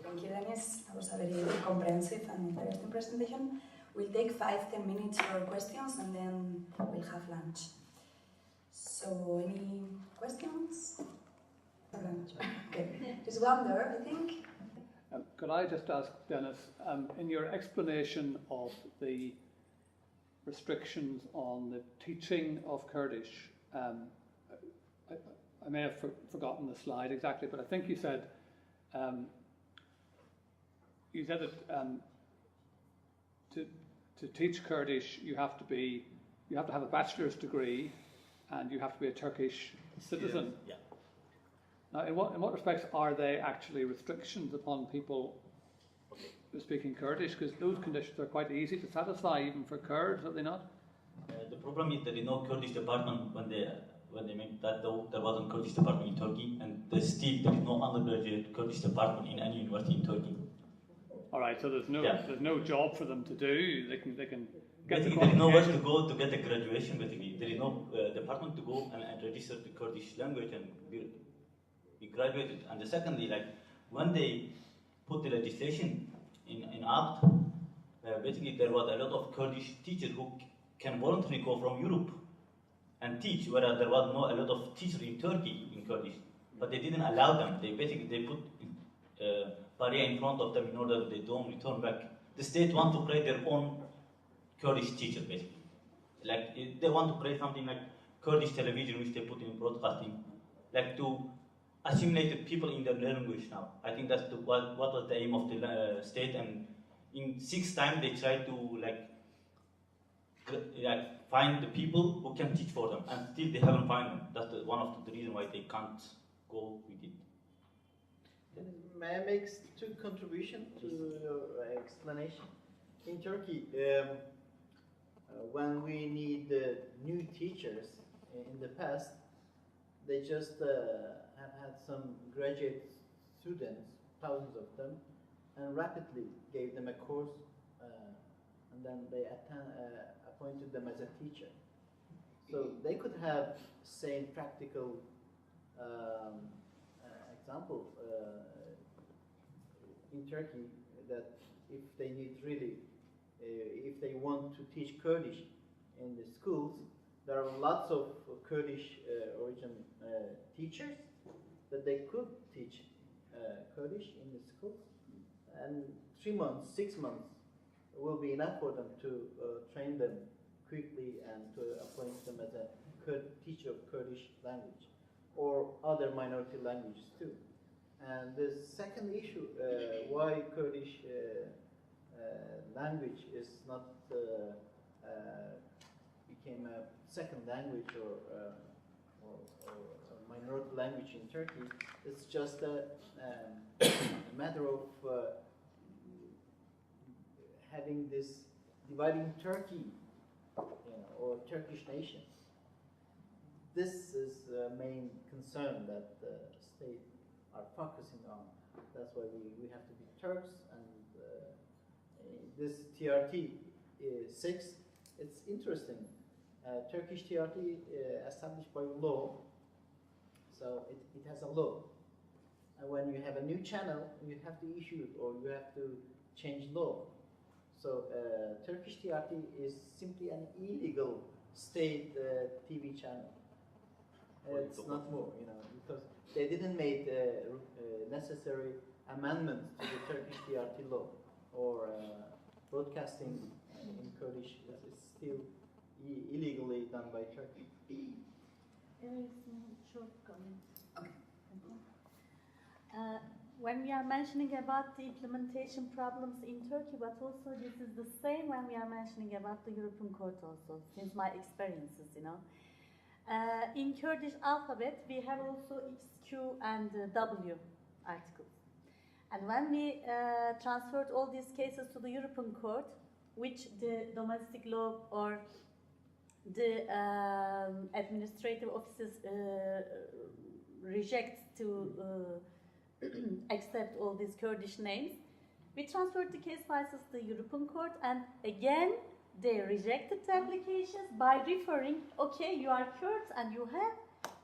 Thank you, Dennis. That was a very comprehensive and interesting presentation. We'll take 5-10 minutes for questions and then we'll have lunch. So, any questions? Okay. There's one there, I think. Could I just ask, Dennis, in your explanation of the restrictions on the teaching of Kurdish, I may have forgotten the slide exactly, but I think you said that to teach Kurdish you have to have a bachelor's degree and you have to be a Turkish citizen. Yeah. Now, in what respects are they actually restrictions upon people speaking Kurdish? Because those conditions are quite easy to satisfy, even for Kurds, are they not? The problem is that there is no Kurdish department when they made that law. There was a Kurdish department in Turkey, and there is no undergraduate Kurdish department in any university in Turkey. All right, so there's no job for them to do. They can get basically, there is nowhere to go to get a graduation. Basically, there is no department to go and register the Kurdish language and be graduated. And secondly, like when they put the legislation in act, basically there was a lot of Kurdish teachers who can voluntarily go from Europe and teach, whereas there was a lot of teachers in Turkey in Kurdish, but they didn't allow them. They put barrier in front of them in order that they don't return back. The state want to create their own Kurdish teacher, basically. Like they want to create something like Kurdish television, which they put in broadcasting, like to assimilate the people in their language now. I think that's what was the aim of the state, and in 6 times they tried to find the people who can teach for them, and still they haven't found them. That's one of the reasons why they can't go with it. May I make 2 contributions to your explanation? In Turkey, when we need new teachers in the past, they just have had some graduate students, thousands of them, and rapidly gave them a course, and then they appointed them as a teacher. So they could have same practical example in Turkey, that if they need really, if they want to teach Kurdish in the schools, there are lots of Kurdish origin teachers that they could teach Kurdish in the schools, and 3 months, 6 months will be enough for them to train them quickly and to appoint them as a teacher of Kurdish language or other minority languages too. And the second issue, why Kurdish language is not became a second language or minority language in Turkey, it's just a matter of having this dividing Turkey, or Turkish nation. This is the main concern that the state are focusing on. That's why we have to be Turks, and this TRT 6, it's interesting. Turkish TRT established by law, so it has a law. And when you have a new channel, you have to issue it or you have to change law. So Turkish TRT is simply an illegal state TV channel. It's not more, because they didn't make necessary amendments to the Turkish TRT law, or broadcasting in Kurdish is still illegally done by Turkey. Very small, short comment. Okay. When we are mentioning about the implementation problems in Turkey, but also this is the same when we are mentioning about the European Court also, since my experiences, In Kurdish alphabet, we have also X, Q, and W articles. And when we transferred all these cases to the European Court, which the domestic law or the administrative offices reject to accept all these Kurdish names, we transferred the case files to the European Court, and again they rejected the applications by referring, okay, you are Kurds and you have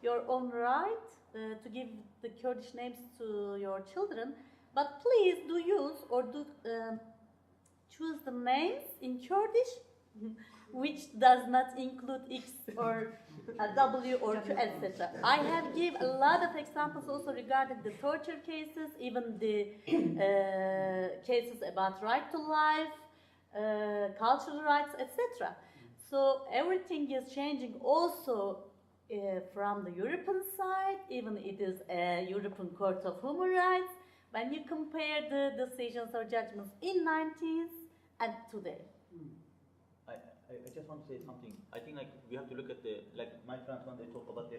your own right to give the Kurdish names to your children, But please do use or do choose the names in Kurdish, which does not include X or W or Q, etc. I have given a lot of examples also regarding the torture cases, even the cases about right to life, cultural rights, etc. So everything is changing also from the European side, even it is a European Court of Human Rights, when you compare the decisions or judgments in 90s and today. I just want to say something. I think like we have to look at like my friends when they talk about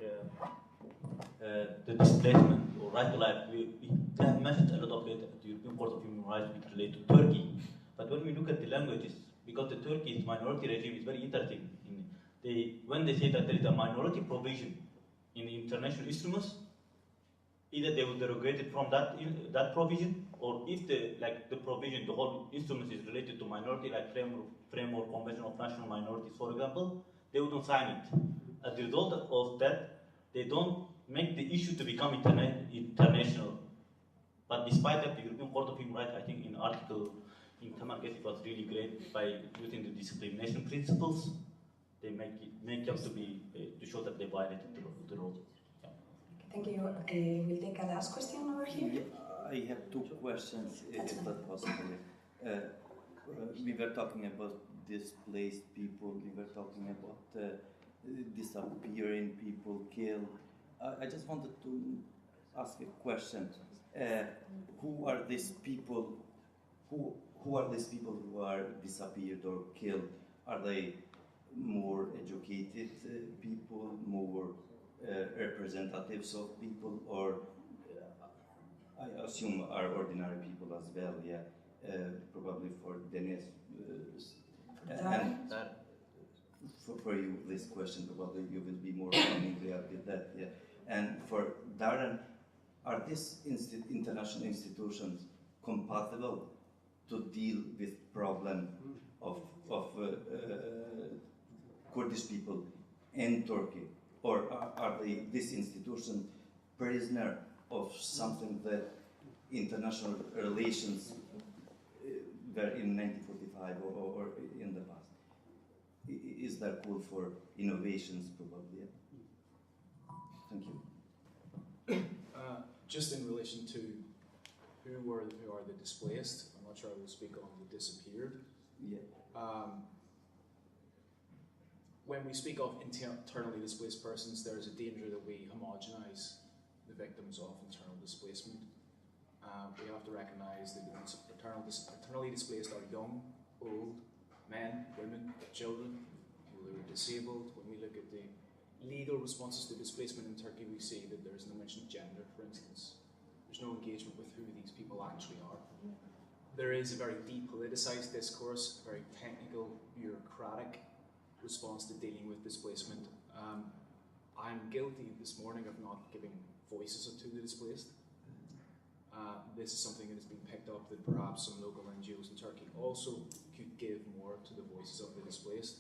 the displacement or right to life. They have mentioned a lot of it at the European Court of Human Rights which relate to Turkey. But when we look at the languages, because the Turkey's minority regime is very interesting. When they say that there is a minority provision in the international instruments, either they will derogate it from that provision, or if the provision, the whole instrument is related to minority, like framework convention of national minorities, for example, they wouldn't sign it. As a result of that, they don't make the issue to become international. But despite that, the European Court of Human Rights, I think in Tamer case, it was really great by using the discrimination principles. They make them to show that they violated the law. Thank you. We'll take a last question over here. Yeah, I have two questions, if that's possible. We were talking about displaced people, we were talking about disappearing people, killed. I just wanted to ask a question. Who are these people? Who are these people who are disappeared or killed? Are they more educated people, more representatives of people, or I assume are ordinary people as well? Yeah, probably for Dennis. And for you, this question probably you will be more familiar with that. Yeah, and for Darren, are these international institutions compatible to deal with problem of Kurdish people in Turkey, or are this institution prisoner of something that international relations were in 1945 or in the past? Is there call for innovations probably? Thank you. Just in relation to who are the displaced, I'm not sure I will speak on the disappeared. Yeah. When we speak of internally displaced persons, there is a danger that we homogenise the victims of internal displacement. We have to recognise that internally displaced are young, old, men, women, children, who are disabled. When we look at the legal responses to displacement in Turkey, we see that there is no mention of gender, for instance. There's no engagement with who these people actually are. There is a very depoliticised discourse, a very technical, bureaucratic response to dealing with displacement. I'm guilty this morning of not giving voices to the displaced. This is something that has been picked up that perhaps some local NGOs in Turkey also could give more to the voices of the displaced.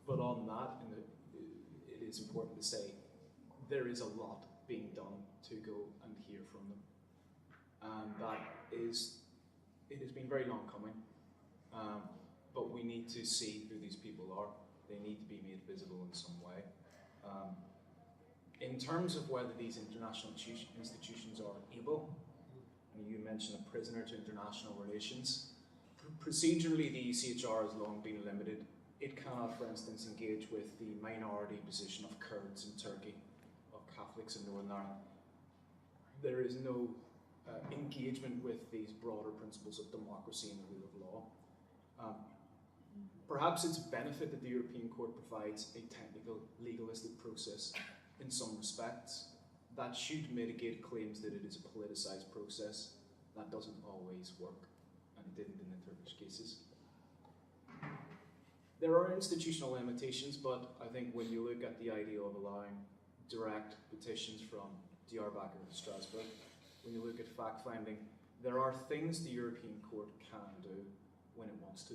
But on that, it is important to say there is a lot being done to go and hear from them. And it has been very long coming, but we need to see who these people are. They need to be made visible in some way. In terms of whether these international institutions are able, and you mentioned a prisoner to international relations, procedurally the ISCTSJ has long been limited. It cannot, for instance, engage with the minority position of Kurds in Turkey, of Catholics in Northern Ireland. There is no engagement with these broader principles of democracy and the rule of law. Perhaps it's a benefit that the European Court provides a technical, legalistic process in some respects. That should mitigate claims that it is a politicised process. That doesn't always work, and it didn't in the Turkish cases. There are institutional limitations, but I think when you look at the idea of allowing direct petitions from Diyarbakir to Strasbourg, when you look at fact-finding, there are things the European Court can do when it wants to.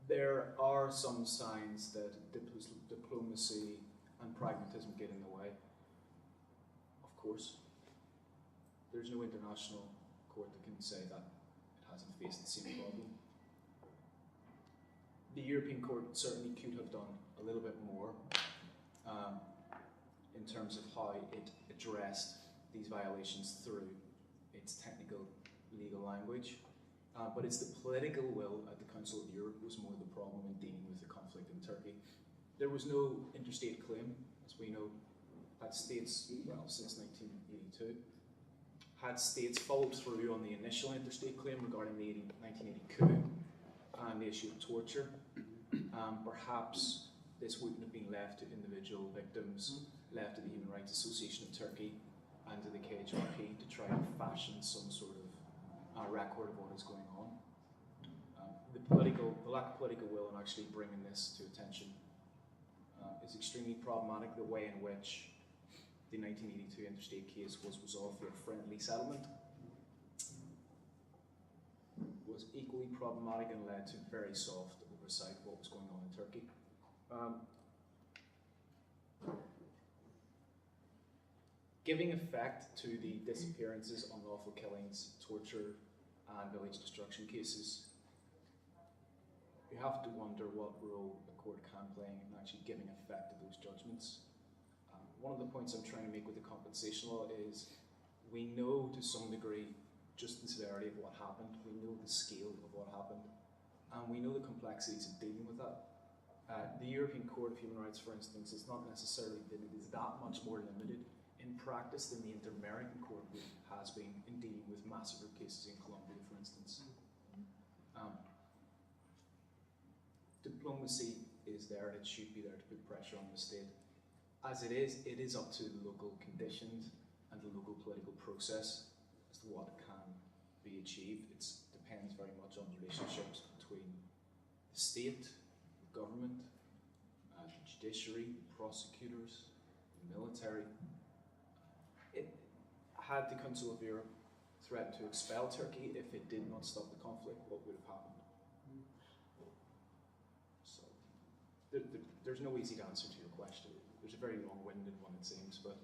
There are some signs that diplomacy and pragmatism get in the way, of course. there's no international court that can say that it hasn't faced the same problem. The European Court certainly could have done a little bit more in terms of how it addressed these violations through its technical legal language. But it's the political will at the Council of Europe was more the problem in dealing with the conflict in Turkey. There was no interstate claim, as we know, had states, well, since 1982. Had states followed through on the initial interstate claim regarding the 1980 coup and the issue of torture, perhaps this wouldn't have been left to individual victims, left to the Human Rights Association of Turkey and to the KHRP to try and fashion some sort of record of what is going on. The lack of political will in actually bringing this to attention is extremely problematic. The way in which the 1982 interstate case was resolved through a friendly settlement was equally problematic and led to very soft oversight of what was going on in Turkey. Giving effect to the disappearances, unlawful killings, torture, and village destruction cases, you have to wonder what role a court can play in actually giving effect to those judgments. One of the points I'm trying to make with the compensation law is we know to some degree just the severity of what happened, we know the scale of what happened, and we know the complexities of dealing with that. The European Court of Human Rights, for instance, is not necessarily that it is that much more limited in practice than the Inter-American Court has been in dealing with massacre cases in Colombia, for instance. Diplomacy is there and it should be there to put pressure on the state. As it is up to the local conditions and the local political process as to what can be achieved. It depends very much on relationships between the state, the government, the judiciary, the prosecutors, the military. Had the Council of Europe threatened to expel Turkey if it did not stop the conflict, what would have happened? So, there's no easy answer to your question. There's a very long-winded one, it seems, but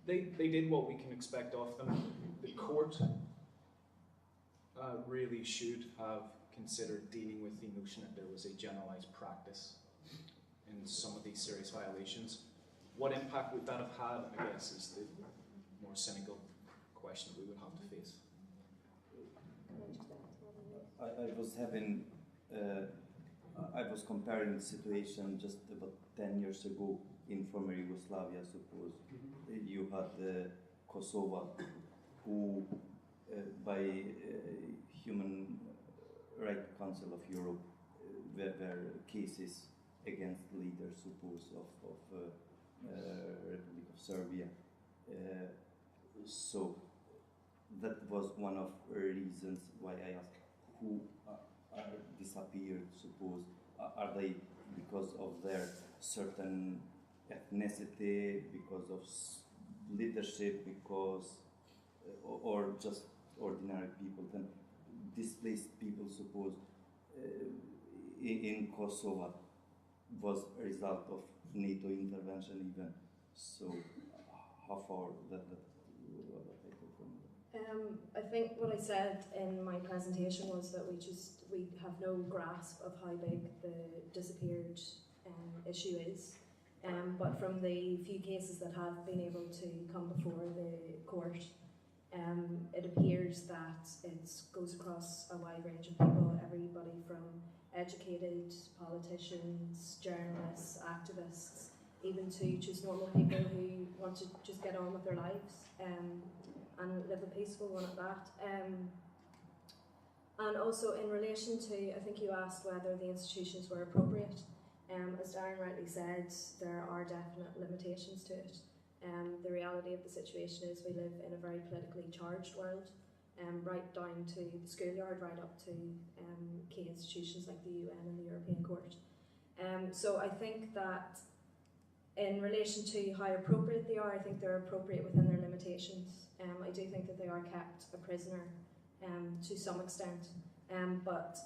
they did what we can expect of them. The court really should have considered dealing with the notion that there was a generalized practice in some of these serious violations. What impact would that have had, I guess, is the more cynical question that we would have to face. I was comparing the situation just about 10 years ago in former Yugoslavia, suppose. You had Kosovo, who by Human Rights Council of Europe were cases against leaders, suppose, of Republic of Serbia. So that was one of the reasons why I asked who are disappeared, suppose. Are they because of their certain ethnicity, because of leadership, because or just ordinary people? Then displaced people, suppose, in Kosovo was a result of NATO intervention even. So how far that I think what I said in my presentation was that we have no grasp of how big the disappeared issue is. But from the few cases that have been able to come before the court, it appears that it goes across a wide range of people, everybody from educated politicians, journalists, activists, even to just normal people who want to just get on with their lives and live a peaceful one at that. And also in relation to, I think you asked whether the institutions were appropriate. As Darren rightly said, there are definite limitations to it. The reality of the situation is we live in a very politically charged world, right down to the schoolyard, right up to key institutions like the UN and the European Court. So I think that in relation to how appropriate they are, I think they're appropriate within their limitations. I do think that they are kept a prisoner to some extent, but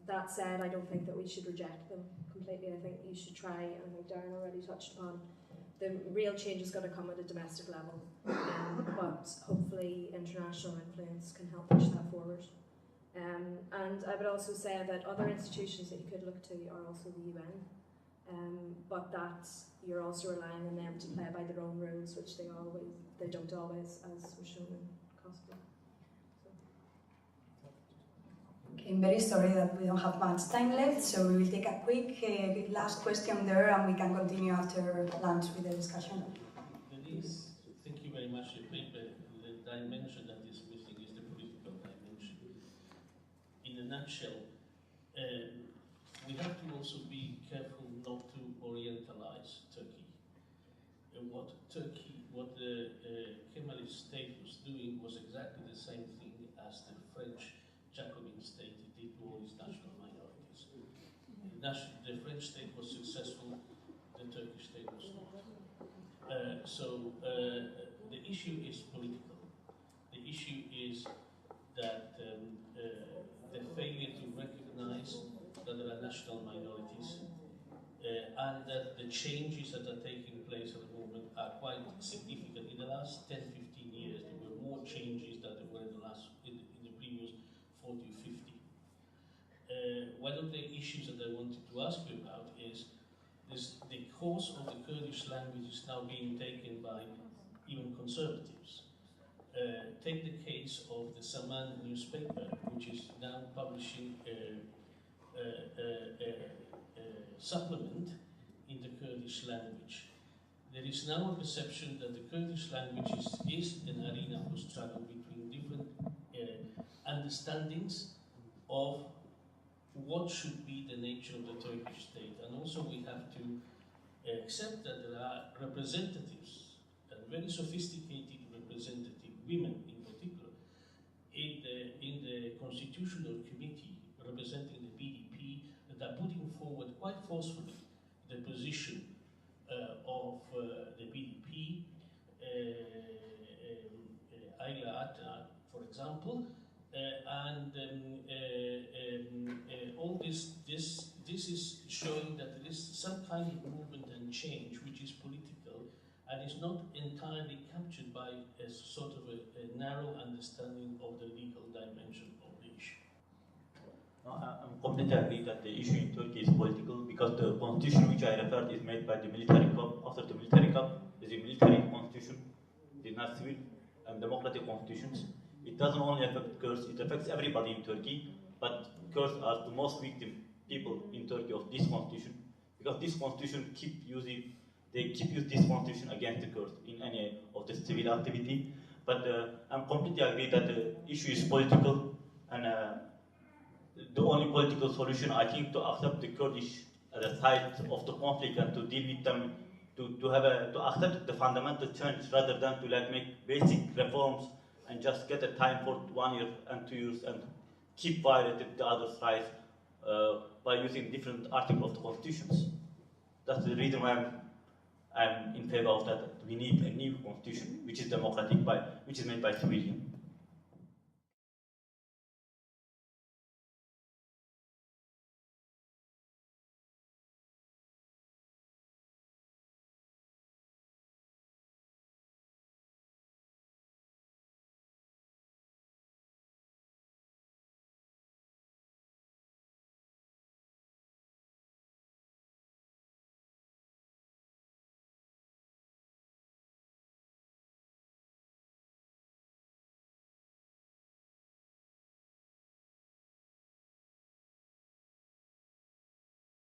that said, I don't think that we should reject them completely. I think you should try, and I think Darren already touched upon, the real change is going to come at a domestic level, but hopefully international influence can help push that forward. And I would also say that other institutions that you could look to are also the UN, but that you're also relying on them to play by their own rules, which they don't always, as was shown in Kosovo. Okay, I'm very sorry that we don't have much time left, so we will take a quick last question there, and we can continue after lunch with the discussion. Denise, thank you very much. The dimension that is missing is the political dimension. In a nutshell, we have to also be careful not to orientalize Turkey. What the Kemalist state was doing was exactly the same thing as the French Jacobin state did to all its national minorities. The French state was successful, the Turkish state was not. So the issue is political. The issue is that the failure to recognize that there are national minorities and that the changes that are taking place at the moment are quite significant. In the last 10, 15 years, there were more changes than there were in the previous 40 or 50. One of the issues that I wanted to ask you about is the course of the Kurdish language is now being taken by even conservatives. Take the case of the Saman newspaper, which is now publishing a supplement in the Kurdish language. There is now a perception that the Kurdish language is an arena for struggle between different understandings of what should be the nature of the Turkish state. And also we have to accept that there are representatives, and very sophisticated representative women in particular, in the Constitutional Committee representing the BDP, that are putting forward quite forcefully the position of the BDP, Ayla Atna, for example, and all this is showing that there is some kind of movement and change which is political and is not entirely captured by a sort of a narrow understanding of the legal dimension of the issue. No, I completely agree that the issue in Turkey is political because the constitution which I referred is made by the military coup. After the military coup is a military constitution, it is not civil and democratic constitutions. It doesn't only affect Kurds, it affects everybody in Turkey, but Kurds are the most victim people in Turkey of this constitution because this constitution keep using this constitution against the Kurds in any of the civil activity. But I'm completely agree that the issue is political and the only political solution, I think, to accept the Kurdish as a side of the conflict and to deal with them, to accept the fundamental change rather than to make basic reforms and just get a time for 1 year and 2 years and keep violating the other side by using different articles of the constitutions. That's the reason why I'm in favor of that. We need a new constitution which is democratic, which is made by civilians.